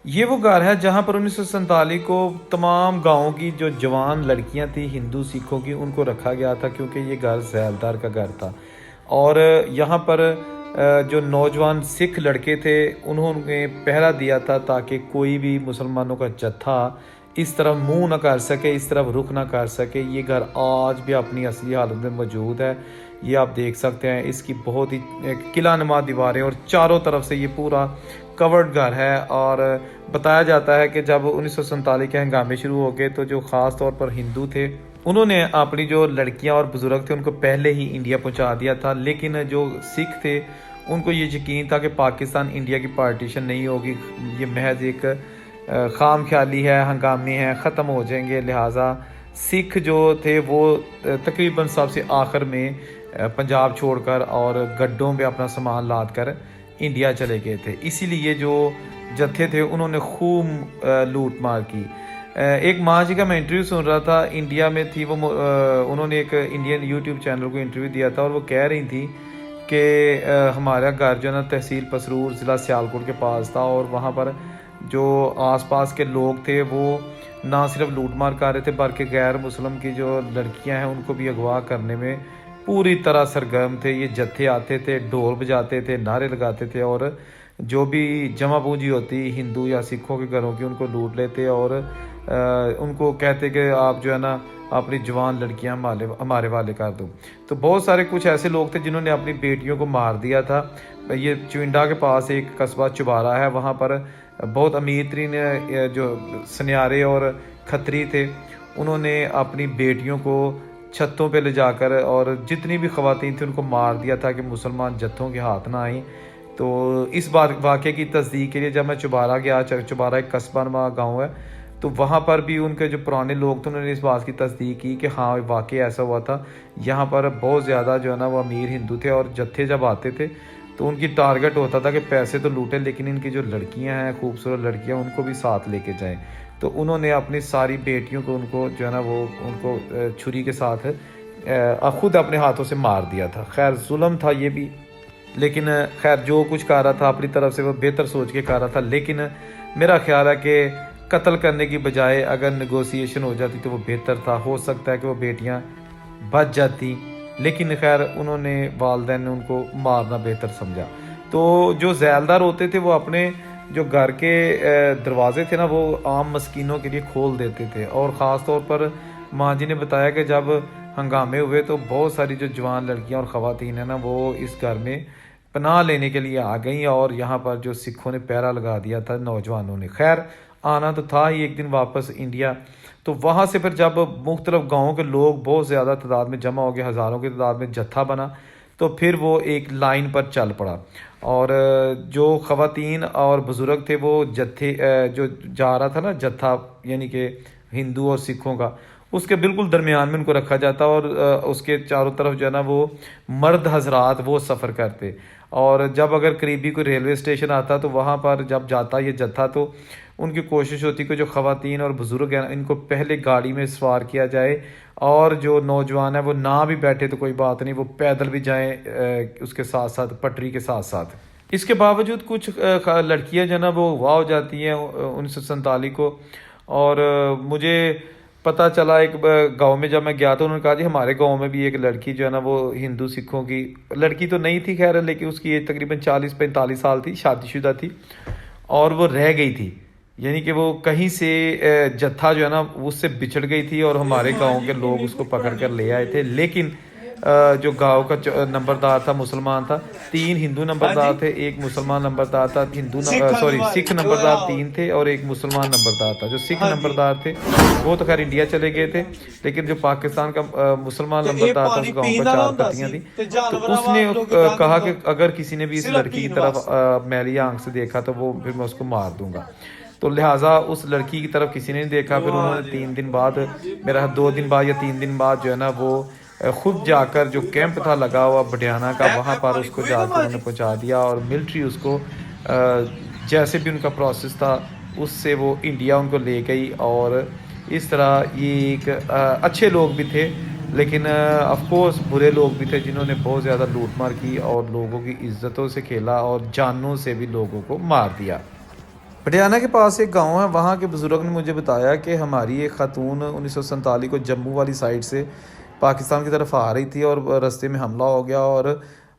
ये वो घर है जहाँ पर 1947 को तमाम गाँव की जो जवान लड़कियाँ थी हिंदू सिखों की, उनको रखा गया था क्योंकि ये घर ज़ैलदार का घर था। और यहाँ पर जो नौजवान सिख लड़के थे उन्होंने पहरा दिया था ताकि कोई भी मुसलमानों का जत्था इस तरफ मुंह ना कर सके, इस तरफ रुख ना कर सके। ये घर आज भी अपनी असली हालत में मौजूद है। ये आप देख सकते हैं, इसकी बहुत ही किला नुमा दीवारें और चारों तरफ से ये पूरा कवर्ड घर है। और बताया जाता है कि जब 1947 के हंगामे शुरू हो गए तो जो ख़ास तौर पर हिंदू थे उन्होंने अपनी जो लड़कियां और बुज़ुर्ग थे उनको पहले ही इंडिया पहुंचा दिया था। लेकिन जो सिख थे उनको ये यकीन था कि पाकिस्तान इंडिया की पार्टीशन नहीं होगी, ये महज एक खाम ख्याली है, हंगामे हैं, ख़त्म हो जाएंगे। लिहाजा सिख जो थे वो तकरीबन सबसे आखिर में पंजाब छोड़कर और गड्ढों पे अपना सामान लाद कर इंडिया चले गए थे। इसीलिए जो जत्थे थे उन्होंने खूब लूट मार की। एक माँ जी का मैं इंटरव्यू सुन रहा था, इंडिया में थी वो, उन्होंने एक इंडियन यूट्यूब चैनल को इंटरव्यू दिया था और वो कह रही थी कि हमारा घर जो है ना तहसील पसरूर ज़िला सियालकोट के पास था और वहाँ पर जो आसपास के लोग थे वो ना सिर्फ लूट मार कर रहे थे बल्कि गैर मुस्लिम की जो लड़कियां हैं उनको भी अगवा करने में पूरी तरह सरगर्म थे। ये जत्थे आते थे, ढोल बजाते थे, नारे लगाते थे और जो भी जमा पूंजी होती हिंदू या सिखों के घरों की उनको लूट लेते और उनको कहते कि आप जो है ना अपनी जवान लड़कियां हमारे वाले कर दो। तो बहुत सारे कुछ ऐसे लोग थे जिन्होंने अपनी बेटियों को मार दिया था। ये चुइंडा के पास एक कस्बा चुबारा है, वहाँ पर बहुत अमीर तरीन जो सनियारे और खत्री थे उन्होंने अपनी बेटियों को छतों पे ले जाकर और जितनी भी ख़वातीन थी उनको मार दिया था कि मुसलमान जत्थों के हाथ ना आए। तो इस बार वाक़े की तस्दीक के लिए जब मैं चुबारा गया, चुबारा एक कस्बा नुमा गाँव है, तो वहाँ पर भी उनके जो पुराने लोग थे उन्होंने इस बात की तस्दीक की कि हाँ वाकई ऐसा हुआ था। यहाँ पर बहुत ज़्यादा जो है ना वो अमीर हिंदू थे और जत्थे जब आते थे तो उनकी टारगेट होता था कि पैसे तो लूटें लेकिन इनकी जो लड़कियाँ हैं, खूबसूरत लड़कियाँ, उनको भी साथ लेके जाएं। तो उन्होंने अपनी सारी बेटियों को उनको जो है ना वो उनको छुरी के साथ खुद अपने हाथों से मार दिया था। खैर जुल्म था ये भी, लेकिन खैर जो कुछ कर रहा था अपनी तरफ से वो बेहतर सोच के कर रहा था। लेकिन मेरा ख्याल है कि कत्ल करने की बजाय अगर नेगोशिएशन हो जाती तो वो बेहतर था। हो सकता है कि वो बेटियां बच जाती, लेकिन खैर उन्होंने वालिदैन ने उनको मारना बेहतर समझा। तो जो ज़ैलदार होते थे वो अपने जो घर के दरवाजे थे ना वो आम मस्कीनों के लिए खोल देते थे। और ख़ास तौर पर माँ जी ने बताया कि जब हंगामे हुए तो बहुत सारी जो जवान लड़कियां और ख़वातीन हैं ना वो इस घर में पनाह लेने के लिए आ गई और यहाँ पर जो सिखों ने पहरा लगा दिया था नौजवानों ने। खैर आना तो था ही एक दिन वापस इंडिया। तो वहाँ से फिर जब मुख्तलिफ गाँवों के लोग बहुत ज़्यादा तादाद में जमा हो गए, हज़ारों की तादाद में जत्था बना, तो फिर वो एक लाइन पर चल पड़ा। और जो ख़वातीन और बुज़ुर्ग थे वो जत्थे जो जा रहा था ना जत्था, यानी कि हिंदू और सिखों का, उसके बिल्कुल दरमियान में उनको रखा जाता और उसके चारों तरफ जो है ना वो मर्द हजरात वो सफ़र करते। और जब अगर करीबी कोई रेलवे स्टेशन आता तो वहाँ पर जब जाता ये जत्था तो उनकी कोशिश होती कि जो ख़वातीन और बुज़ुर्ग हैं इनको पहले गाड़ी में सवार किया जाए और जो नौजवान है वो ना भी बैठे तो कोई बात नहीं, वो पैदल भी जाएं उसके साथ साथ पटरी के साथ साथ। इसके बावजूद कुछ लड़कियां जो ना वो वाह हो जाती हैं 1947 को। और मुझे पता चला एक गांव में जब मैं गया तो उन्होंने कहा जी हमारे गांव में भी एक लड़की जो है ना वो हिंदू सिखों की लड़की तो नहीं थी खैर, लेकिन उसकी एज तकरीबन 40-45 साल थी, शादीशुदा थी और वो रह गई थी। यानी कि वो कहीं से जत्था जो है ना उससे बिछड़ गई थी और हमारे गांव के लोग उसको पकड़ कर ले आए थे। लेकिन जो गांव का नंबरदार था मुसलमान था, 3 हिंदू नंबरदार थे, एक मुसलमान नंबरदार था। सिख नंबरदार 3 थे और एक मुसलमान नंबरदार था। जो सिख नंबरदार थे वो तो खैर इंडिया चले गए थे, लेकिन जो पाकिस्तान का मुसलमान नंबरदार था उस गाँव पर 4 पत्तियाँ थी। तो उसने कहा कि अगर किसी ने भी इस लड़की की तरफ मैली आंख से देखा तो वो फिर मैं उसको मार दूंगा। तो लिहाजा उस लड़की की तरफ किसी ने नहीं देखा। फिर उन्होंने 3 दिन बाद, मेरा 2 दिन बाद या 3 दिन बाद जो है ना वो खुद जाकर जो कैंप था लगा हुआ बटियाना का वहाँ पर उसको जाकर उन्होंने पहुँचा दिया और मिलिट्री उसको जैसे भी उनका प्रोसेस था उससे वो इंडिया उनको ले गई। और इस तरह ये एक अच्छे लोग भी थे, लेकिन ऑफ कोर्स बुरे लोग भी थे जिन्होंने बहुत ज़्यादा लूटमार की और लोगों की इज्जतों से खेला और जानों से भी लोगों को मार दिया। पटियाला के पास एक गांव है, वहाँ के बुज़ुर्ग ने मुझे बताया कि हमारी एक खातून 1947 को जम्मू वाली साइड से पाकिस्तान की तरफ आ रही थी और रास्ते में हमला हो गया और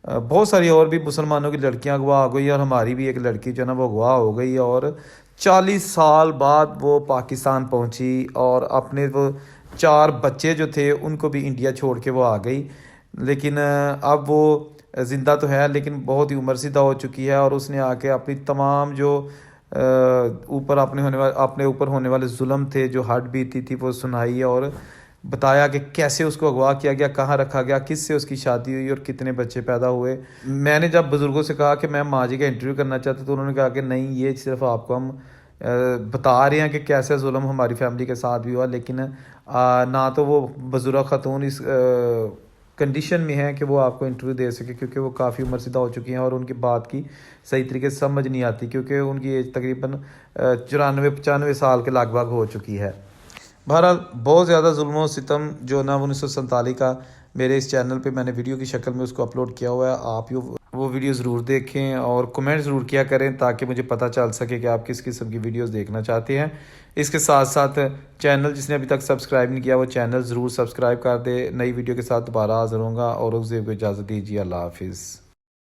बहुत सारी और भी मुसलमानों की लड़कियां अगवा हो गई और हमारी भी एक लड़की जो है ना वो अगवा हो गई और 40 साल बाद वो पाकिस्तान पहुंची और अपने वो 4 बच्चे जो थे उनको भी इंडिया छोड़ के वो आ गई। लेकिन अब वो ज़िंदा तो है लेकिन बहुत ही उम्रसीदा हो चुकी है और उसने आके अपनी तमाम जो ऊपर अपने ऊपर होने वाले जुल्म थे, जो हड बीती थी, वो सुनाई और बताया कि कैसे उसको अगवा किया गया, कहाँ रखा गया, किससे उसकी शादी हुई और कितने बच्चे पैदा हुए। मैंने जब बुज़ुर्गों से कहा कि मैं माँ जी का इंटरव्यू करना चाहता तो उन्होंने कहा कि नहीं, ये सिर्फ आपको हम बता रहे हैं कि कैसे जुल्म हमारी फैमिली के साथ भी हुआ, लेकिन ना तो वो बुज़ुर्ग खातून इस कंडीशन में है कि वो आपको इंटरव्यू दे सके क्योंकि वो काफ़ी उम्रसीदा हो चुकी हैं और उनकी बात की सही तरीके से समझ नहीं आती क्योंकि उनकी एज तकरीबन 94-95 साल के लगभग हो चुकी है। बहरहाल बहुत ज़्यादा जुल्म व सितम जो ना 1947 का मेरे इस चैनल पे मैंने वीडियो की शक्ल में उसको अपलोड किया हुआ है। आप वो वीडियो ज़रूर देखें और कमेंट ज़रूर किया करें ताकि मुझे पता चल सके कि आप किस किस्म की वीडियोस देखना चाहते हैं। इसके साथ साथ चैनल जिसने अभी तक सब्सक्राइब नहीं किया वो चैनल ज़रूर सब्सक्राइब कर दे। नई वीडियो के साथ दोबारा हाज़िर होऊंगा और उस को इजाज़त दीजिए। अल्लाह हाफिज़।